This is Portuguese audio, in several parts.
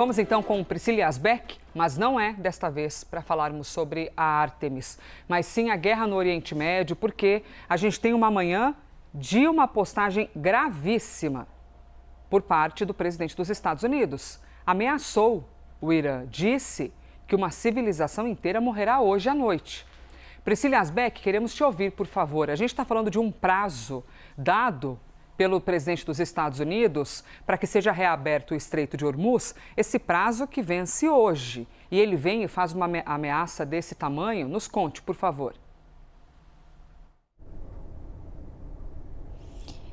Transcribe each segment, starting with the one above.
Vamos então com Priscila Asbeck, mas não é desta vez para falarmos sobre a Ártemis, mas sim a guerra no Oriente Médio, porque a gente tem uma manhã de uma postagem gravíssima por parte do presidente dos Estados Unidos. Ameaçou o Irã, disse que uma civilização inteira morrerá hoje à noite. Priscila Asbeck, queremos te ouvir, por favor. A gente está falando de um prazo dado pelo presidente dos Estados Unidos para que seja reaberto o Estreito de Hormuz, esse prazo que vence hoje. E ele vem e faz uma ameaça desse tamanho? Nos conte, por favor.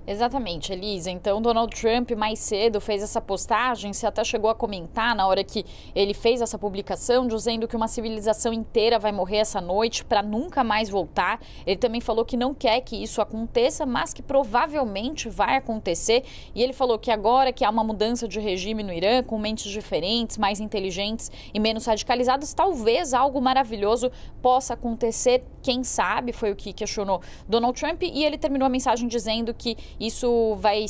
Exatamente, Elisa. Então, Donald Trump mais cedo fez essa postagem, você até chegou a comentar na hora que ele fez essa publicação, dizendo que uma civilização inteira vai morrer essa noite para nunca mais voltar. Ele também falou que não quer que isso aconteça, mas que provavelmente vai acontecer. E ele falou que agora que há uma mudança de regime no Irã, com mentes diferentes, mais inteligentes e menos radicalizadas, talvez algo maravilhoso possa acontecer. Quem sabe, foi o que questionou Donald Trump. E ele terminou a mensagem dizendo que isso vai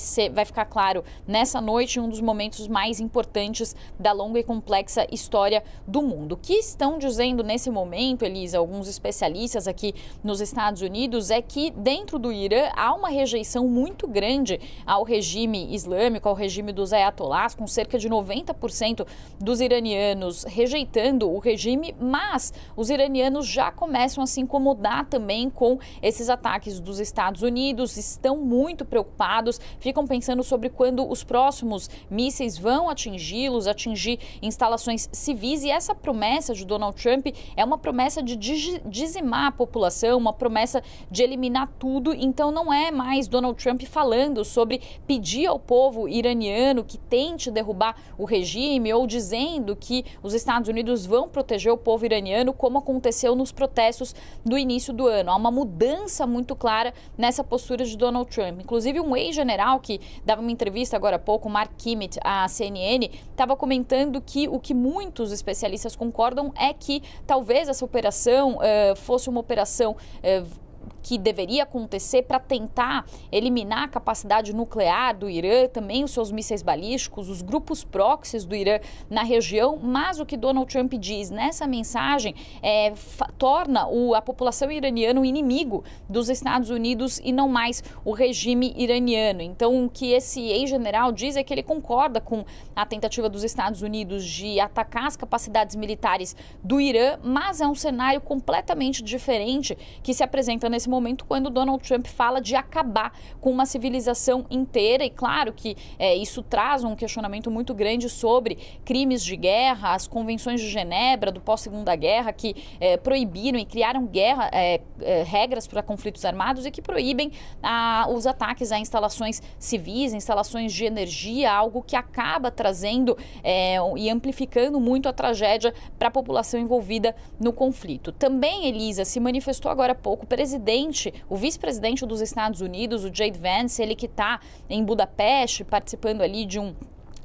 ficar claro nessa noite, um dos momentos mais importantes da longa e complexa história do mundo. O que estão dizendo nesse momento, Elisa, alguns especialistas aqui nos Estados Unidos, é que dentro do Irã há uma rejeição muito grande ao regime islâmico, ao regime dos ayatollahs, com cerca de 90% dos iranianos rejeitando o regime, mas os iranianos já começam a se incomodar também com esses ataques dos Estados Unidos, estão muito preocupados, ficam pensando sobre quando os próximos mísseis vão atingi-los, atingir instalações civis, e essa promessa de Donald Trump é uma promessa de dizimar a população, uma promessa de eliminar tudo. Então não é mais Donald Trump falando sobre pedir ao povo iraniano que tente derrubar o regime ou dizendo que os Estados Unidos vão proteger o povo iraniano, como aconteceu nos protestos do início do ano. Há uma mudança muito clara nessa postura de Donald Trump. Inclusive, um ex-general que dava uma entrevista agora há pouco, Mark Kimmett, à CNN, estava comentando que o que muitos especialistas concordam é que talvez essa operação fosse uma operação que deveria acontecer para tentar eliminar a capacidade nuclear do Irã, também os seus mísseis balísticos, os grupos proxies do Irã na região, mas o que Donald Trump diz nessa mensagem torna a população iraniana o inimigo dos Estados Unidos e não mais o regime iraniano. Então, o que esse ex-general diz é que ele concorda com a tentativa dos Estados Unidos de atacar as capacidades militares do Irã, mas é um cenário completamente diferente que se apresenta nesse momento quando Donald Trump fala de acabar com uma civilização inteira. E claro que isso traz um questionamento muito grande sobre crimes de guerra, as convenções de Genebra do pós-Segunda Guerra que proibiram e criaram regras para conflitos armados e que proíbem os ataques a instalações civis, instalações de energia, algo que acaba trazendo e amplificando muito a tragédia para a população envolvida no conflito. Também, Elisa, se manifestou agora há pouco o vice-presidente dos Estados Unidos, o J.D. Vance, ele que está em Budapeste, participando ali de um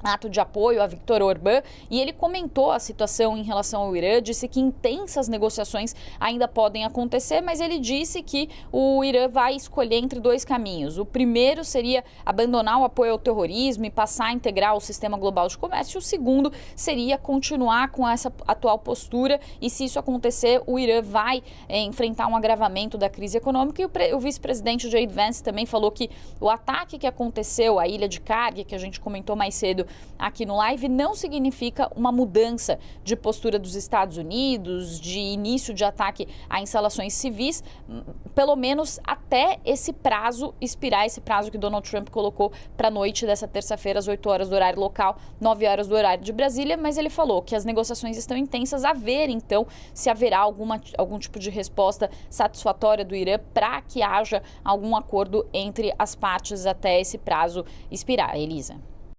ato de apoio a Viktor Orbán, e ele comentou a situação em relação ao Irã, disse que intensas negociações ainda podem acontecer, mas ele disse que o Irã vai escolher entre dois caminhos. O primeiro seria abandonar o apoio ao terrorismo e passar a integrar o sistema global de comércio, e o segundo seria continuar com essa atual postura, e se isso acontecer, o Irã vai enfrentar um agravamento da crise econômica. E o vice-presidente J.D. Vance também falou que o ataque que aconteceu à ilha de Kargil, que a gente comentou mais cedo aqui no live, não significa uma mudança de postura dos Estados Unidos, de início de ataque a instalações civis, pelo menos até esse prazo expirar, esse prazo que Donald Trump colocou para a noite dessa terça-feira, às 8 horas do horário local, 9 horas do horário de Brasília, mas ele falou que as negociações estão intensas, a ver então se haverá algum tipo de resposta satisfatória do Irã para que haja algum acordo entre as partes até esse prazo expirar. Elisa.